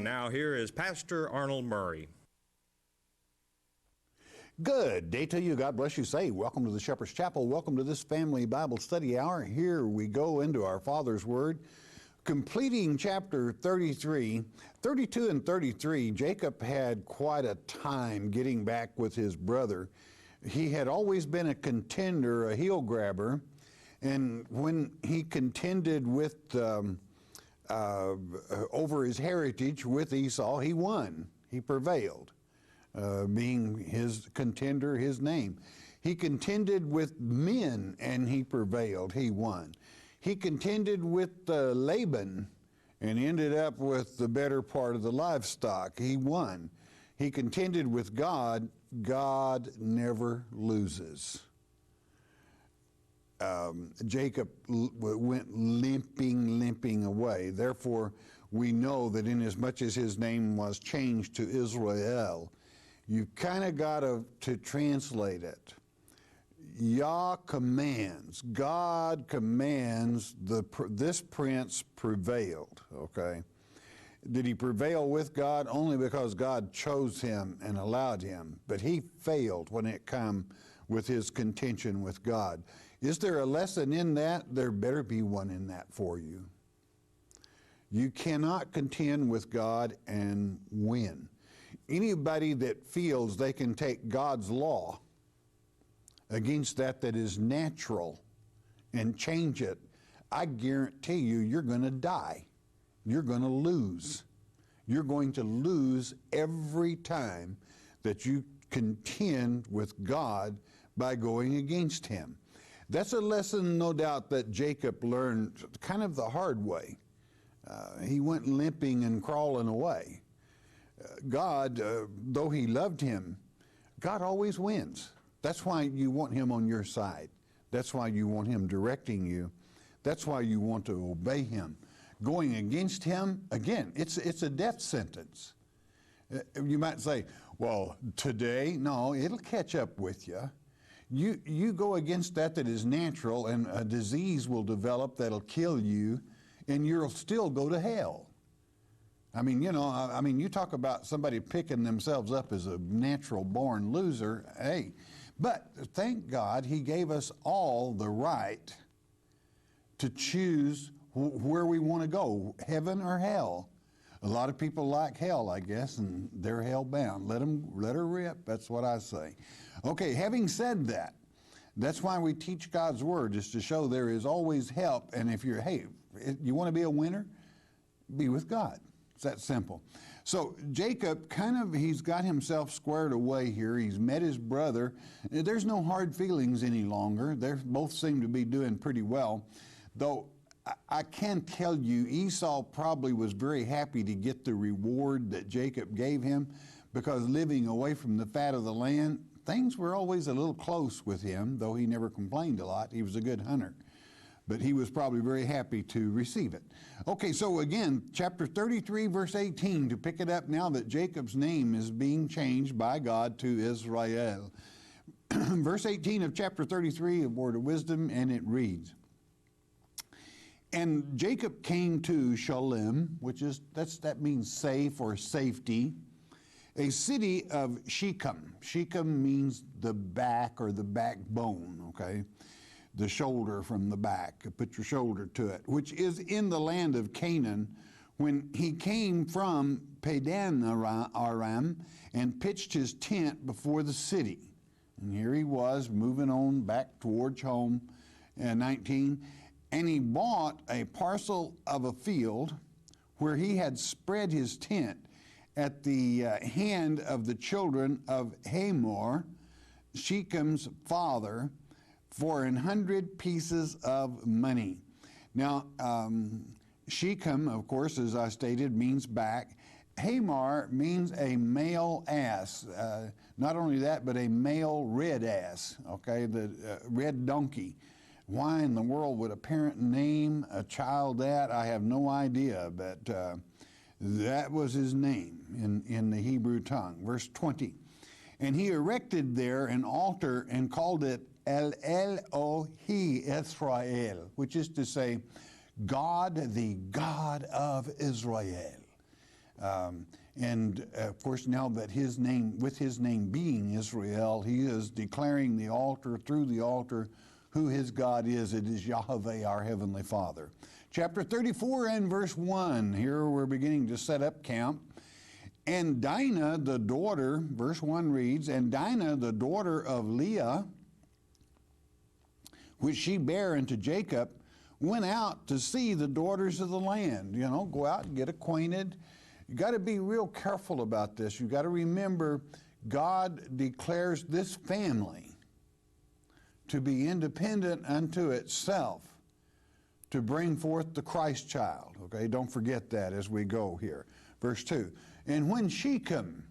And now here is Pastor Arnold Murray. Good day to you. God bless you. Say, welcome to the Shepherd's Chapel. Welcome to this family Bible study hour. Here we go into our Father's Word, completing chapter 33. 32 and 33, Jacob had quite a time getting back with his brother. He had always been a contender, a heel grabber, and when he contended with over his heritage with Esau, he won. He prevailed. Being his contender, his name. He contended with men and he prevailed, he won. He contended with Laban and ended up with the better part of the livestock, he won. He contended with God, God never loses. Jacob went limping away. Therefore, we know that inasmuch as his name was changed to Israel, you kind of got to translate it. Yah commands, God commands, this prince prevailed, okay? Did he prevail with God? Only because God chose him and allowed him. But he failed when it came with his contention with God. Is there a lesson in that? There better be one in that for you. You cannot contend with God and win. Anybody that feels they can take God's law against that is natural and change it, I guarantee you, you're going to die. You're going to lose. You're going to lose every time that you contend with God by going against him. That's a lesson, no doubt, that Jacob learned kind of the hard way. He went limping and crawling away. God, though he loved him, God always wins. That's why you want him on your side. That's why you want him directing you. That's why you want to obey him. Going against him, again, it's a death sentence. You might say, well, today, no, it'll catch up with you. You go against that is natural, and a disease will develop that'll kill you, and you'll still go to hell. I mean, you talk about somebody picking themselves up as a natural born loser. Hey, but thank God he gave us all the right to choose where we want to go, heaven or hell. A lot of people like hell, I guess, and they're hell bound. Let her rip. That's what I say. Okay, having said that, that's why we teach God's Word, is to show there is always help. And if you want to be a winner, be with God. It's that simple. So Jacob, he's got himself squared away here. He's met his brother. There's no hard feelings any longer. They both seem to be doing pretty well. Though I can tell you, Esau probably was very happy to get the reward that Jacob gave him, because living away from the fat of the land, things were always a little close with him, though he never complained a lot. He was a good hunter. But he was probably very happy to receive it. Okay, so again, chapter 33, verse 18, to pick it up now that Jacob's name is being changed by God to Israel. Verse 18 of chapter 33 of Word of Wisdom, and it reads, and Jacob came to Shalem, that means safe or safety, a city of Shechem. Shechem means the back or the backbone, okay? The shoulder from the back, put your shoulder to it, which is in the land of Canaan, when he came from Padan Aram and pitched his tent before the city. And here he was moving on back towards home, 19, and he bought a parcel of a field where he had spread his tent at the hand of the children of Hamor, Shechem's father, for 100 pieces of money. Now, Shechem, of course, as I stated, means back. Hamor means a male ass. Not only that, but a male red ass, okay, the red donkey. Why in the world would a parent name a child that? I have no idea, but that was his name in the Hebrew tongue. Verse 20, and he erected there an altar and called it El Elohi Israel, which is to say, God, the God of Israel. And of course, now that his name, with his name being Israel, he is declaring the altar, through the altar, who his God is. It is Yahweh, our Heavenly Father. Chapter 34 and verse 1. Here we're beginning to set up camp. And Dinah, the daughter, verse 1 reads, and Dinah, the daughter of Leah, which she bare unto Jacob, went out to see the daughters of the land. You know, go out and get acquainted. You got to be real careful about this. You got to remember, God declares this family to be independent unto itself, to bring forth the Christ child. Okay, don't forget that as we go here. Verse 2, and when Shechem,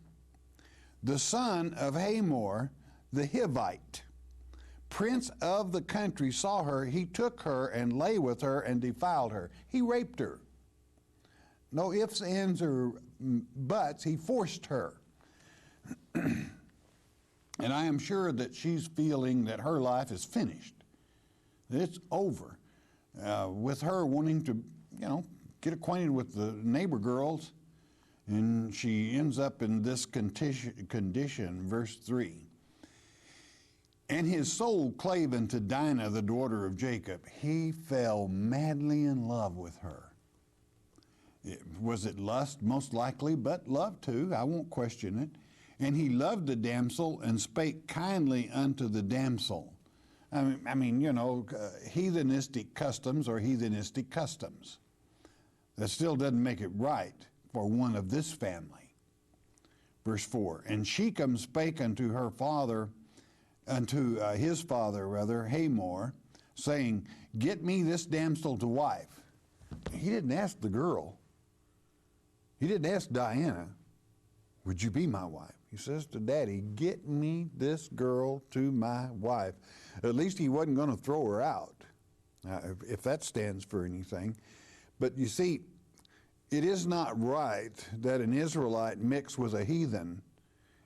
the son of Hamor, the Hivite, prince of the country, saw her, he took her and lay with her and defiled her. He raped her. No ifs, ands, or buts. He forced her. And I am sure that she's feeling that her life is finished, that it's over. With her wanting to, you know, get acquainted with the neighbor girls, and she ends up in this condition, verse 3. And his soul clave unto Dinah, the daughter of Jacob. He fell madly in love with her. Was it lust? Most likely, but love too. I won't question it. And he loved the damsel and spake kindly unto the damsel. I mean, you know, heathenistic customs are heathenistic customs. That still doesn't make it right for one of this family. Verse 4, and Shechem spake unto her father, unto his father rather, Hamor, saying, get me this damsel to wife. He didn't ask the girl. He didn't ask Diana, would you be my wife? He says to Daddy, get me this girl to my wife. At least he wasn't going to throw her out, if that stands for anything. But you see, it is not right that an Israelite mix with a heathen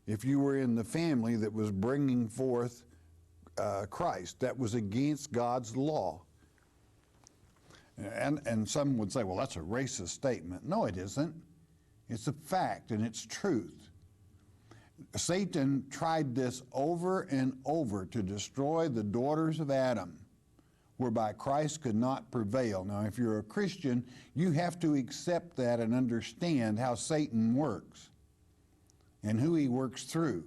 if you were in the family that was bringing forth Christ. That was against God's law. And some would say, well, that's a racist statement. No, it isn't. It's a fact, and it's truth. Satan tried this over and over to destroy the daughters of Adam, whereby Christ could not prevail. Now, if you're a Christian, you have to accept that and understand how Satan works and who he works through.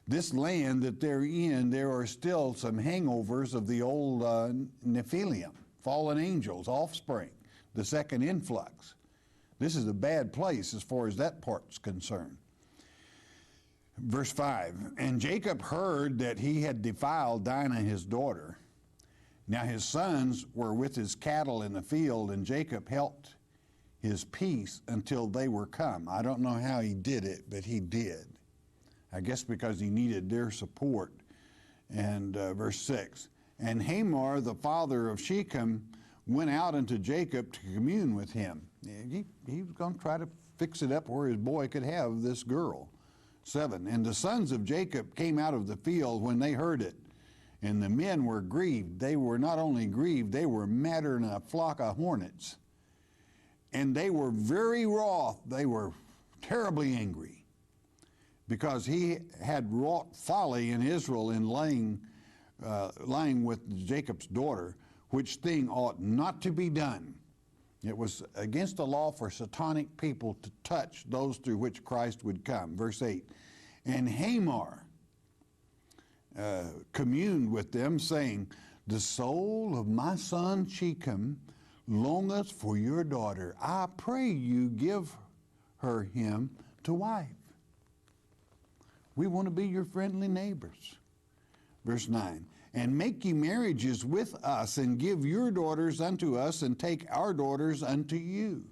This land that they're in, there are still some hangovers of the old Nephilim, fallen angels, offspring, the second influx. This is a bad place as far as that part's concerned. Verse 5, and Jacob heard that he had defiled Dinah his daughter. Now his sons were with his cattle in the field, and Jacob helped his peace until they were come. I don't know how he did it, but he did. I guess because he needed their support. And verse 6, and Hamor, the father of Shechem, went out unto Jacob to commune with him. He was going to try to fix it up where his boy could have this girl. 7, and the sons of Jacob came out of the field when they heard it, and the men were grieved. They were not only grieved, they were madder than a flock of hornets. And they were very wroth. They were terribly angry, because he had wrought folly in Israel in lying with Jacob's daughter, which thing ought not to be done. It was against the law for satanic people to touch those through which Christ would come. Verse 8, and Hamor communed with them, saying, the soul of my son Shechem longeth for your daughter. I pray you give her him to wife. We want to be your friendly neighbors. Verse 9, and make ye marriages with us, and give your daughters unto us, and take our daughters unto you.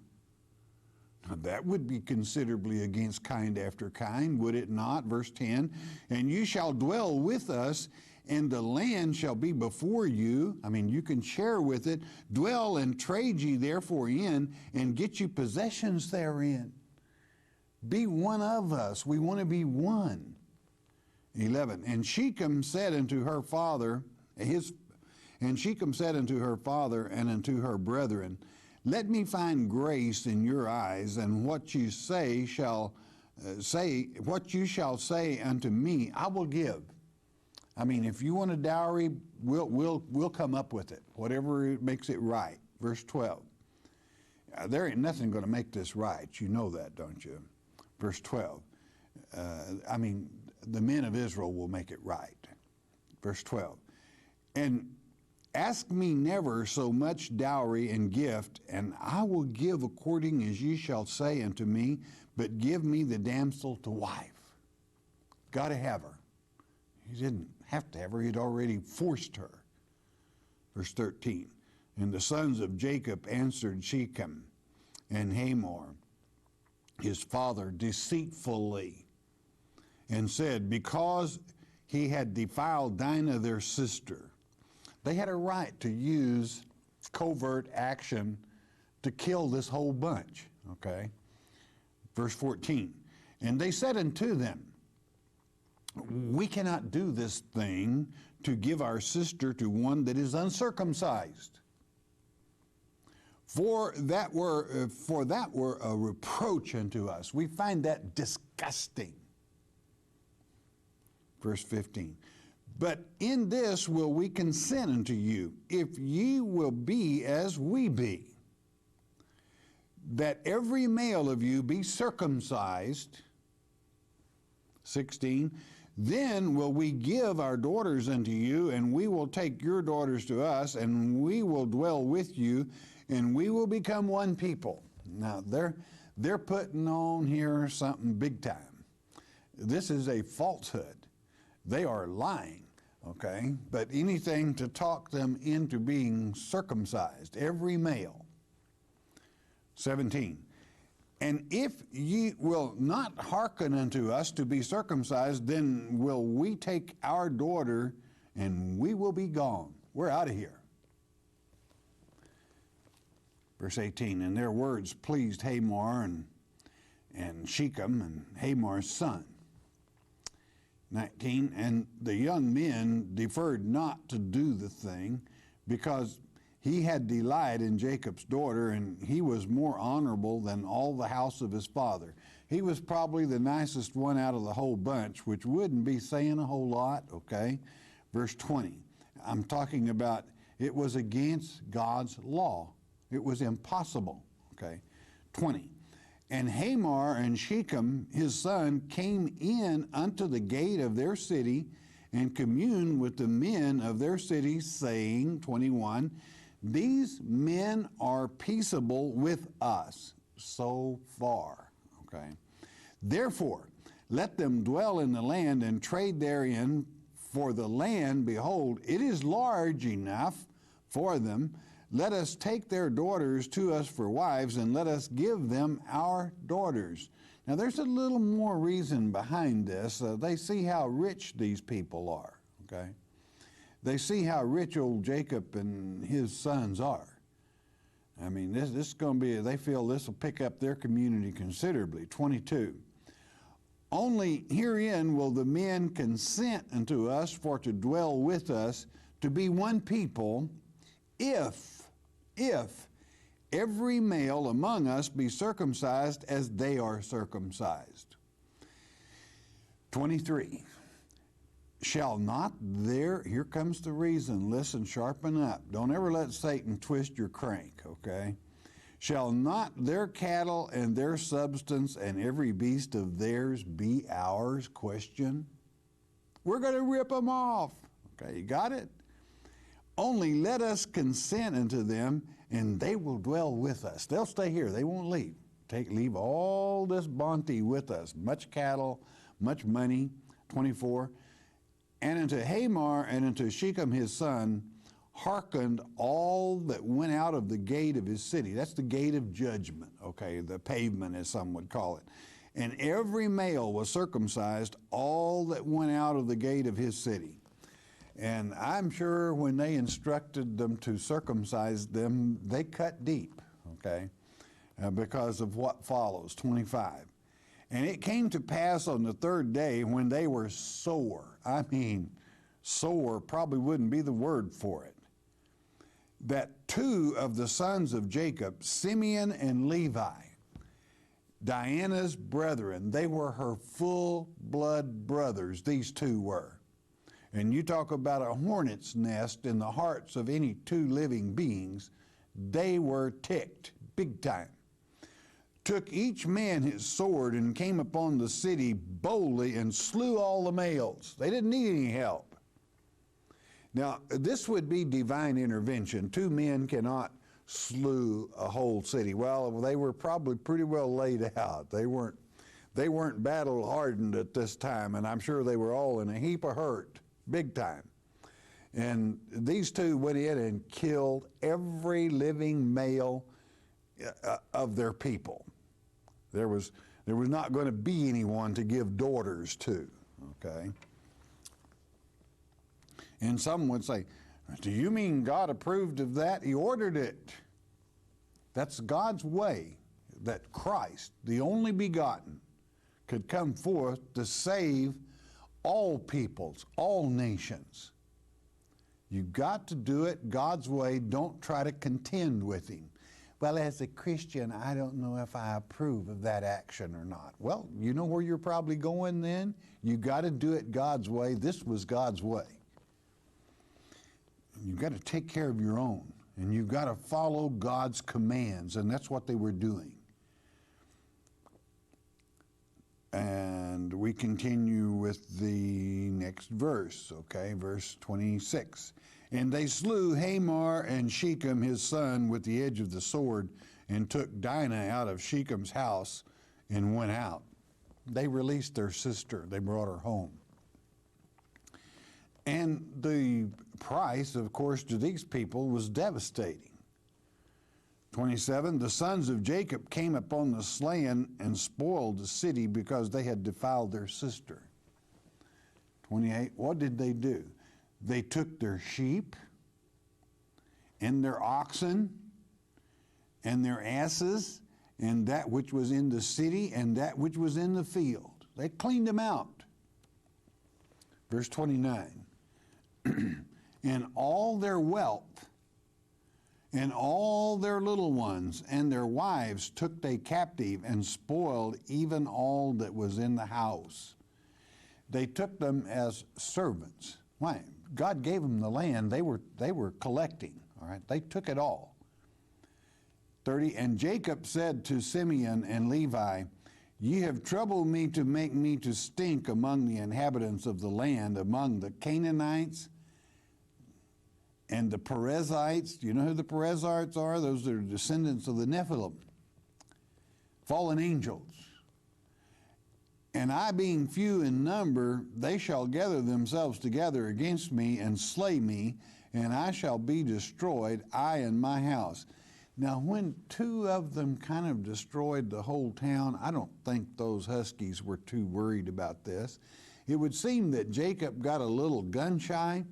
Now that would be considerably against kind after kind, would it not? Verse 10, and you shall dwell with us, and the land shall be before you. I mean, you can share with it. Dwell and trade ye therefore in, and get you possessions therein. Be one of us. We want to be one. 11, and Shechem said unto her father, and unto her brethren, Let me find grace in your eyes, and what you shall say unto me, I will give. I mean, if you want a dowry, we'll come up with it, whatever makes it right. Verse 12. There ain't nothing going to make this right. You know that, don't you? Verse 12. I mean, the men of Israel will make it right. Verse 12. And ask me never so much dowry and gift, and I will give according as ye shall say unto me, but give me the damsel to wife. Got to have her. He didn't have to have her. He'd already forced her. Verse 13. And the sons of Jacob answered Shechem and Hamor, his father, deceitfully, and said, because he had defiled Dinah their sister. They had a right to use covert action to kill this whole bunch, okay? Verse 14, and they said unto them, we cannot do this thing to give our sister to one that is uncircumcised. For that were a reproach unto us. We find that disgusting. Verse 15. But in this will we consent unto you, if ye will be as we be, that every male of you be circumcised. 16. Then will we give our daughters unto you, and we will take your daughters to us, and we will dwell with you, and we will become one people. Now, they're putting on here something big time. This is a falsehood. They are lying, okay? But anything to talk them into being circumcised, every male. 17. And if ye will not hearken unto us to be circumcised, then will we take our daughter, and we will be gone. We're out of here. Verse 18, and their words pleased Hamor and Shechem and Hamor's son. 19, and the young men deferred not to do the thing, because he had delight in Jacob's daughter, and he was more honorable than all the house of his father. He was probably the nicest one out of the whole bunch, which wouldn't be saying a whole lot, okay? Verse 20, I'm talking about it was against God's law. It was impossible, okay? 20, and Hamor and Shechem, his son, came in unto the gate of their city and communed with the men of their city, saying, 21, these men are peaceable with us so far, okay? Therefore, let them dwell in the land and trade therein, for the land, behold, it is large enough for them. Let us take their daughters to us for wives, and let us give them our daughters. Now, there's a little more reason behind this. They see how rich these people are, okay? They see how rich old Jacob and his sons are. I mean, this is going to be, they feel this will pick up their community considerably. 22. Only herein will the men consent unto us for to dwell with us, to be one people, if every male among us be circumcised as they are circumcised. 23. Shall not there, here comes the reason, listen, sharpen up. Don't ever let Satan twist your crank, okay? Shall not their cattle and their substance and every beast of theirs be ours? Question. We're going to rip them off. Okay, you got it? Only let us consent unto them, and they will dwell with us. They'll stay here. They won't leave. Leave all this bounty with us. Much cattle, much money. 24. And unto Hamor and unto Shechem his son hearkened all that went out of the gate of his city. That's the gate of judgment, okay, the pavement as some would call it. And every male was circumcised, all that went out of the gate of his city. And I'm sure when they instructed them to circumcise them, they cut deep, okay, because of what follows, 25. And it came to pass on the third day when they were sore. I mean, sore probably wouldn't be the word for it. that two of the sons of Jacob, Simeon and Levi, Dinah's brethren, they were her full blood brothers, these two were. And you talk about a hornet's nest in the hearts of any two living beings, they were ticked big time. Took each man his sword and came upon the city boldly and slew all the males. They didn't need any help. Now, this would be divine intervention. Two men cannot slew a whole city. Well, they were probably pretty well laid out. They weren't battle hardened at this time, and I'm sure they were all in a heap of hurt, big time. And these two went in and killed every living male of their people. There was not going to be anyone to give daughters to, okay? And some would say, do you mean God approved of that? He ordered it. That's God's way, that Christ, the only begotten, could come forth to save all peoples, all nations. You've got to do it God's way. Don't try to contend with him. Well, as a Christian, I don't know if I approve of that action or not. Well, you know where you're probably going then? You've got to do it God's way. This was God's way. You've got to take care of your own, and you've got to follow God's commands, and that's what they were doing. And we continue with the next verse, okay, verse 26. And they slew Hamor and Shechem his son with the edge of the sword, and took Dinah out of Shechem's house and went out. They released their sister. They brought her home. And the price, of course, to these people was devastating. 27, the sons of Jacob came upon the slain and spoiled the city because they had defiled their sister. 28, what did they do? They took their sheep and their oxen and their asses and that which was in the city and that which was in the field. They cleaned them out. Verse 29, and all their wealth and all their little ones and their wives took they captive and spoiled even all that was in the house. They took them as servants. Why? God gave them the land. They were collecting, all right? They took it all. 30, and Jacob said to Simeon and Levi, ye have troubled me to make me to stink among the inhabitants of the land, among the Canaanites and the Perizzites. Do you know who the Perizzites are? Those are descendants of the Nephilim, fallen angels. And I being few in number, they shall gather themselves together against me and slay me, and I shall be destroyed, I and my house. Now, when two of them kind of destroyed the whole town, I don't think those Huskies were too worried about this. It would seem that Jacob got a little gun shy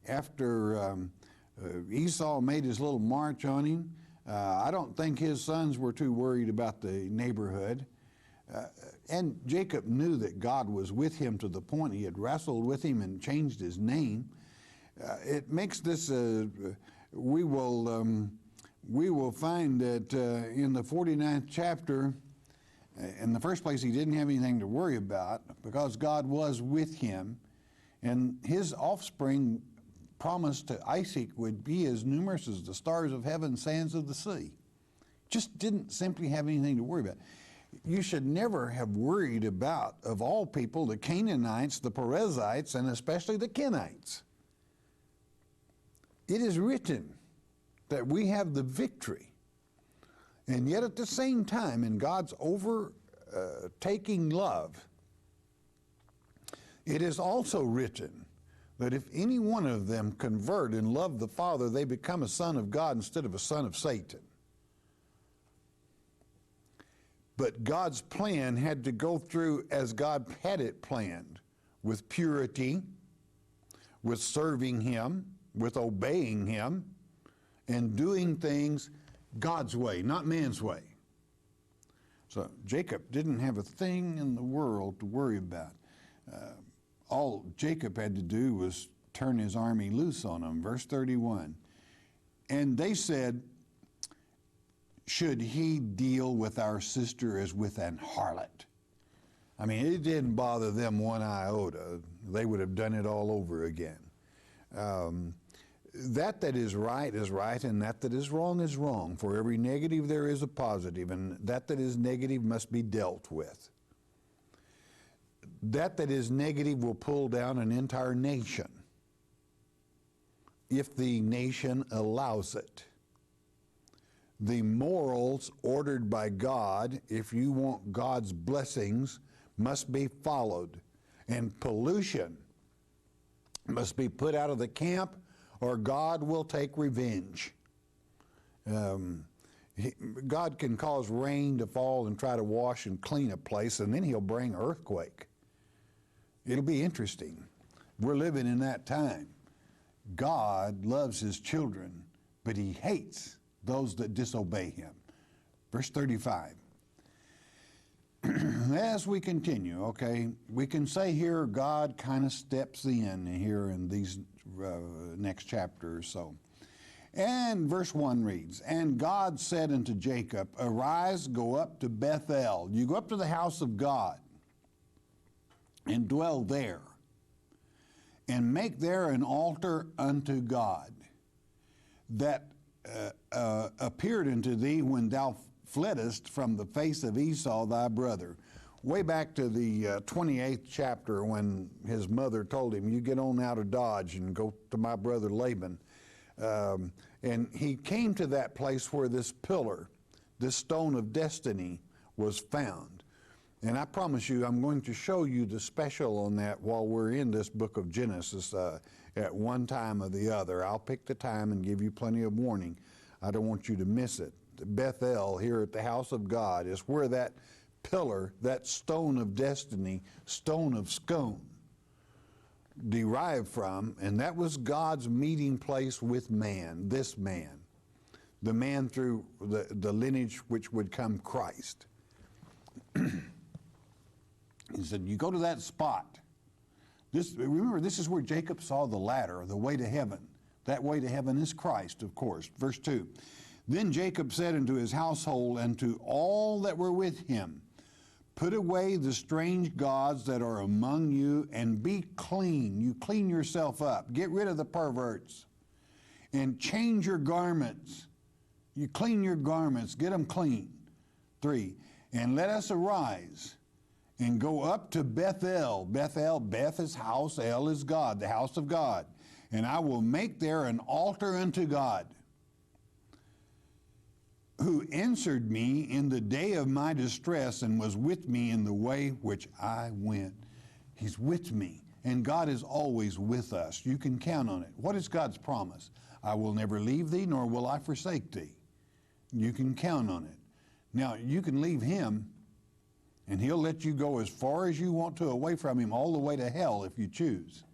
after Esau made his little march on him. I don't think his sons were too worried about the neighborhood. And Jacob knew that God was with him to the point he had wrestled with him and changed his name. It makes this, we will find that in the 49th chapter, in the first place, he didn't have anything to worry about because God was with him, and his offspring promised to Isaac would be as numerous as the stars of heaven, sands of the sea. Just didn't simply have anything to worry about. You should never have worried about, of all people, the Canaanites, the Perizzites, and especially the Kenites. It is written that we have the victory. And yet at the same time, in God's overtaking love, it is also written that if any one of them convert and love the Father, they become a son of God instead of a son of Satan. But God's plan had to go through as God had it planned, with purity, with serving Him, with obeying Him, and doing things God's way, not man's way. So Jacob didn't have a thing in the world to worry about. All Jacob had to do was turn his army loose on them. Verse 31. And they said, should he deal with our sister as with an harlot? I mean, it didn't bother them one iota. They would have done it all over again. That is right, and that is wrong. For every negative there is a positive, and that is negative must be dealt with. That is negative will pull down an entire nation if the nation allows it. The morals ordered by God, if you want God's blessings, must be followed, and pollution must be put out of the camp, or God will take revenge. God can cause rain to fall and try to wash and clean a place, and then he'll bring earthquake. It'll be interesting. We're living in that time. God loves his children, but he hates those that disobey him. Verse 35. As we continue, okay, we can say here God kind of steps in here in these next chapter or so. And verse 1 reads, and God said unto Jacob, arise, go up to Bethel. You go up to the house of God and dwell there, and make there an altar unto God that appeared unto thee when thou fleddest from the face of Esau thy brother. Way back to the 28th chapter, when his mother told him, you get on out of Dodge and go to my brother Laban. And he came to that place where this pillar, this stone of destiny, was found. And I promise you, I'm going to show you the special on that while we're in this book of Genesis at one time or the other. I'll pick the time and give you plenty of warning. I don't want you to miss it. Bethel, here at the house of God, is where that pillar, that stone of destiny, stone of scone, derived from, and that was God's meeting place with man, this man, the man through the lineage which would come Christ. He said, you go to that spot. Remember, this is where Jacob saw the ladder, the way to heaven. That way to heaven is Christ, of course. Verse 2, then Jacob said unto his household and to all that were with him, put away the strange gods that are among you and be clean. You clean yourself up. Get rid of the perverts and change your garments. You clean your garments. Get them clean. 3, and let us arise and go up to Bethel. Bethel, Beth is house, El is God, the house of God. And I will make there an altar unto God, who answered me in the day of my distress and was with me in the way which I went. He's with me, and God is always with us. You can count on it. What is God's promise? I will never leave thee, nor will I forsake thee. You can count on it. Now, you can leave him, and he'll let you go as far as you want to away from him, all the way to hell if you choose.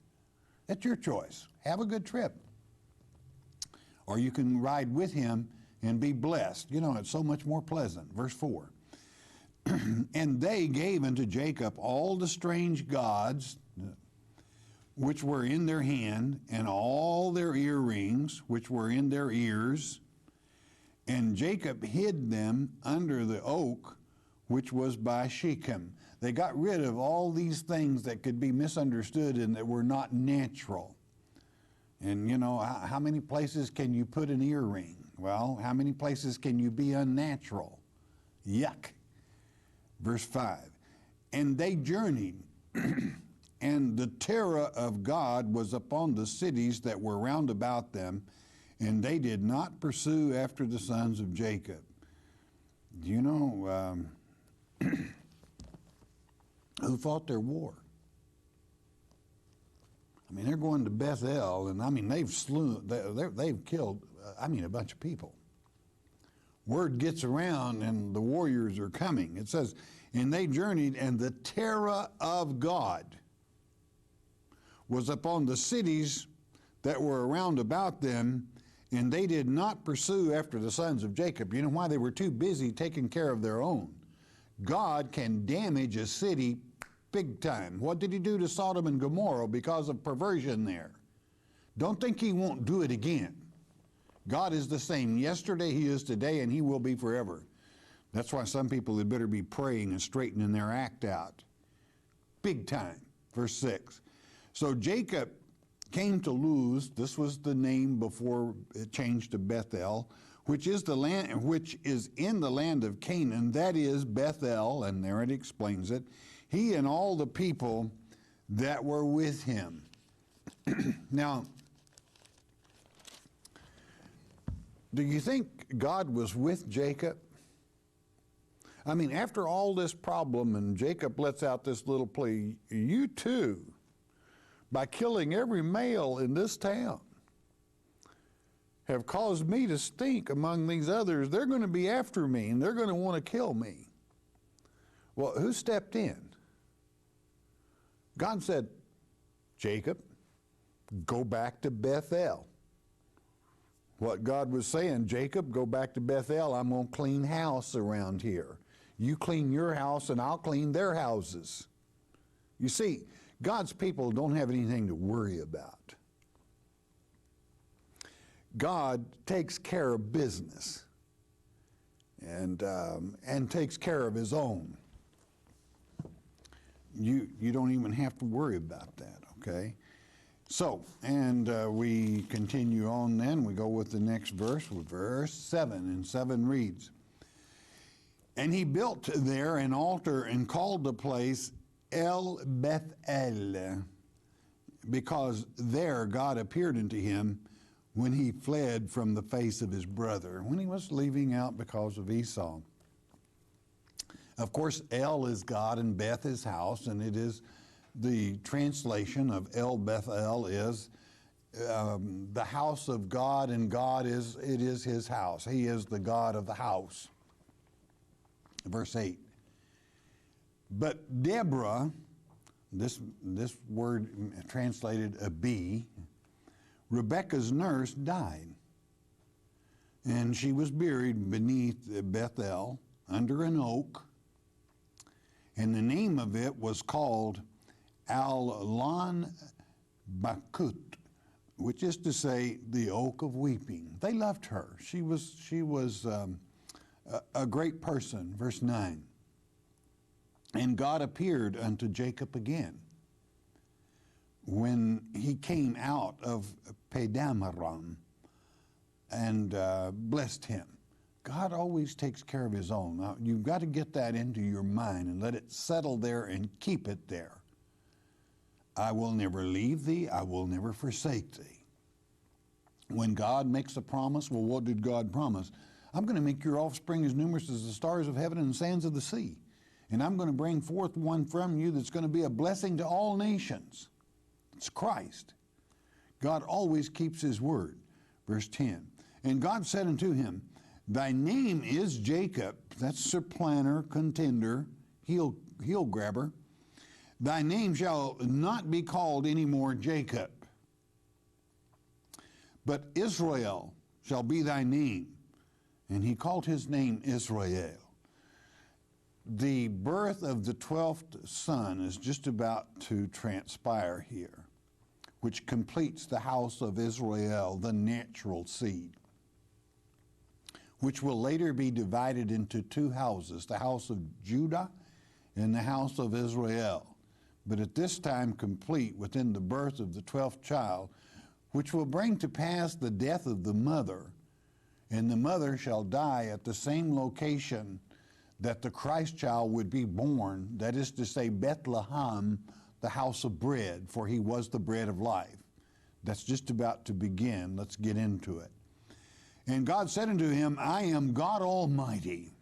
That's your choice. Have a good trip. Or you can ride with him and be blessed. You know, it's so much more pleasant. Verse 4. And they gave unto Jacob all the strange gods which were in their hand, and all their earrings which were in their ears. And Jacob hid them under the oak which was by Shechem. They got rid of all these things that could be misunderstood and that were not natural. And you know, how many places can you put an earring? Well, how many places can you be unnatural? Yuck. Verse 5, and they journeyed, and the terror of God was upon the cities that were round about them, and they did not pursue after the sons of Jacob. Do you know who fought their war? I mean, they're going to Bethel, and I mean, they've killed, a bunch of people. Word gets around, and the warriors are coming. It says, and they journeyed, and the terror of God was upon the cities that were around about them, and they did not pursue after the sons of Jacob. You know why? They were too busy taking care of their own. God can damage a city big time. What did he do to Sodom and Gomorrah because of perversion there? Don't think he won't do it again. God is the same yesterday, He is today, and He will be forever. That's why some people had better be praying and straightening their act out. Big time. Verse 6. So Jacob came to Luz, this was the name before it changed to Bethel, which is in the land of Canaan, that is Bethel, and there it explains it, he and all the people that were with him. Now, do you think God was with Jacob? I mean, after all this problem, and Jacob lets out this little plea, you too, by killing every male in this town, have caused me to stink among these others. They're going to be after me, and they're going to want to kill me. Well, who stepped in? God said, Jacob, go back to Bethel. What God was saying, Jacob, go back to Bethel. I'm going to clean house around here. You clean your house, and I'll clean their houses. You see, God's people don't have anything to worry about. God takes care of business and takes care of His own. You don't even have to worry about that, okay? So, and we continue on then. We go with the next verse, with verse 7, and 7 reads, And he built there an altar and called the place El Bethel, because there God appeared unto him when he fled from the face of his brother, when he was leaving out because of Esau. Of course, El is God and Beth is house, and it is the translation of El Bethel is the house of God, and God is his house. He is the God of the house. Verse 8. But Deborah, this word translated Abi, Rebekah's nurse, died, and she was buried beneath Bethel under an oak, and the name of it was called Al-Lan Bakut, which is to say the oak of weeping. They loved her. She was a great person. Verse 9. And God appeared unto Jacob again when he came out of Padan Aram and blessed him. God always takes care of His own. Now, you've got to get that into your mind and let it settle there and keep it there. I will never leave thee. I will never forsake thee. When God makes a promise, well, what did God promise? I'm going to make your offspring as numerous as the stars of heaven and the sands of the sea. And I'm going to bring forth one from you that's going to be a blessing to all nations. It's Christ. God always keeps His word. Verse 10. And God said unto him, Thy name is Jacob. That's supplanter, contender, heel grabber. Thy name shall not be called any more Jacob, but Israel shall be thy name. And he called his name Israel. The birth of the 12th son is just about to transpire here, which completes the house of Israel, the natural seed, which will later be divided into two houses, the house of Judah and the house of Israel. But at this time complete within the birth of the 12th child, which will bring to pass the death of the mother, and the mother shall die at the same location that the Christ child would be born, that is to say Bethlehem, the house of bread, for he was the bread of life. That's just about to begin. Let's get into it. And God said unto him, I am God Almighty.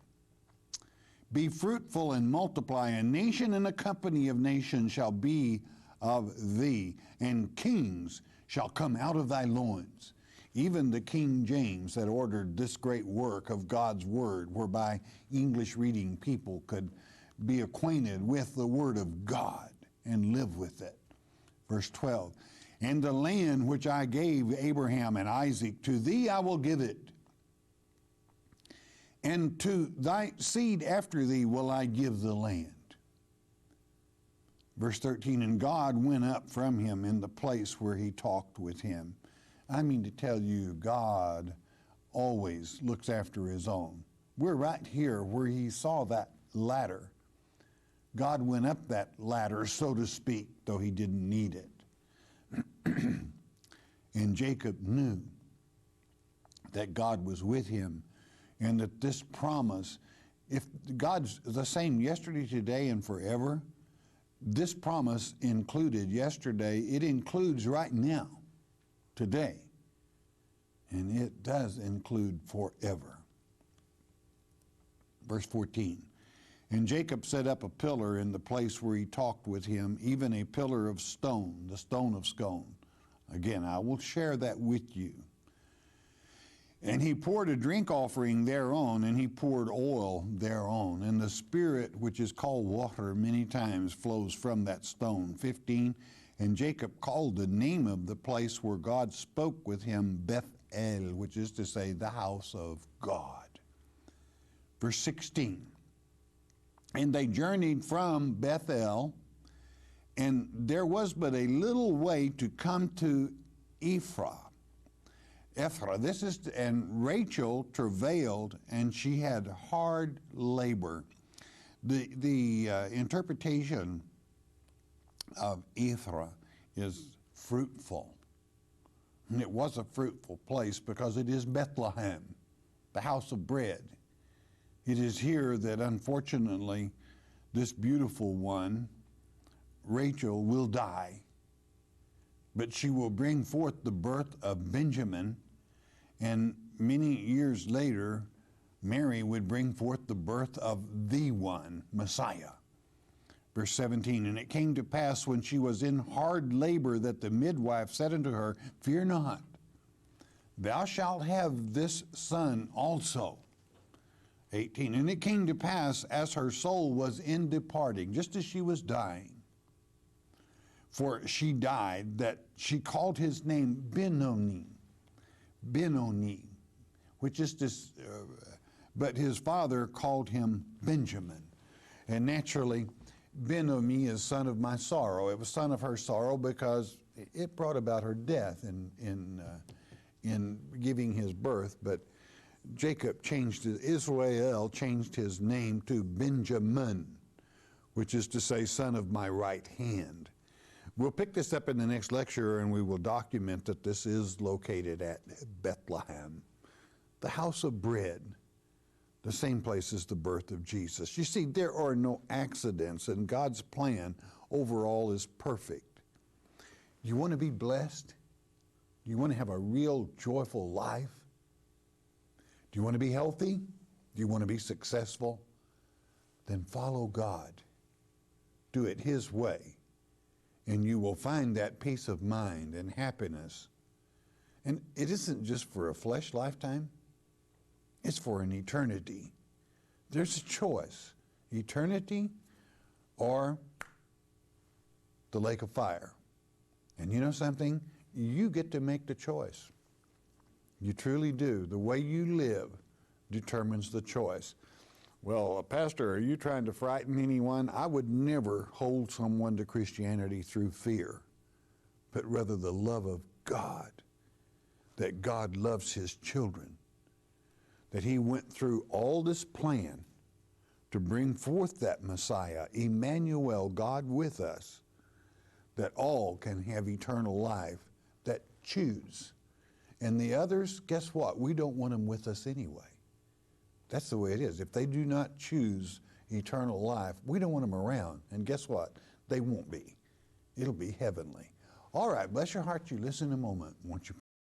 Be fruitful and multiply. A nation and a company of nations shall be of thee, and kings shall come out of thy loins. Even the King James that ordered this great work of God's Word, whereby English reading people could be acquainted with the Word of God and live with it. Verse 12. And the land which I gave Abraham and Isaac, to thee I will give it, and to thy seed after thee will I give the land. Verse 13, and God went up from him in the place where he talked with him. I mean to tell you, God always looks after his own. We're right here where he saw that ladder. God went up that ladder, so to speak, though he didn't need it. And Jacob knew that God was with him and that this promise, if God's the same yesterday, today, and forever, this promise included yesterday, it includes right now, today, and it does include forever. Verse 14, and Jacob set up a pillar in the place where he talked with him, even a pillar of stone, the stone of scone. Again, I will share that with you. And he poured a drink offering thereon, and he poured oil thereon. And the Spirit, which is called water, many times flows from that stone. 15, and Jacob called the name of the place where God spoke with him Bethel, which is to say, the house of God. Verse 16, and they journeyed from Bethel, and there was but a little way to come to Ephraim. This is, and Rachel travailed, and she had hard labor. The interpretation of Ephraim is fruitful. And it was a fruitful place because it is Bethlehem, the house of bread. It is here that, unfortunately, this beautiful one, Rachel, will die. But she will bring forth the birth of Benjamin, and many years later, Mary would bring forth the birth of the one, Messiah. Verse 17, and it came to pass when she was in hard labor that the midwife said unto her, fear not, thou shalt have this son also. 18, and it came to pass as her soul was in departing, just as she was dying, for she died, that she called his name Benoni, which is this, but his father called him Benjamin. And naturally, Benoni is son of my sorrow. It was son of her sorrow because it brought about her death in giving his birth. But Jacob Israel changed his name to Benjamin, which is to say, son of my right hand. We'll pick this up in the next lecture, and we will document that this is located at Bethlehem, the house of bread, the same place as the birth of Jesus. You see, there are no accidents, and God's plan overall is perfect. You want to be blessed? Do you want to have a real joyful life? Do you want to be healthy? Do you want to be successful? Then follow God. Do it His way. And you will find that peace of mind and happiness. And it isn't just for a flesh lifetime. It's for an eternity. There's a choice. Eternity or the lake of fire. And you know something? You get to make the choice. You truly do. The way you live determines the choice. Well, Pastor, are you trying to frighten anyone? I would never hold someone to Christianity through fear, but rather the love of God, that God loves His children, that He went through all this plan to bring forth that Messiah, Emmanuel, God with us, that all can have eternal life, that choose. And the others, guess what? We don't want them with us anyway. That's the way it is. If they do not choose eternal life, we don't want them around. And guess what? They won't be. It'll be heavenly. All right, bless your heart. You listen a moment. Won't you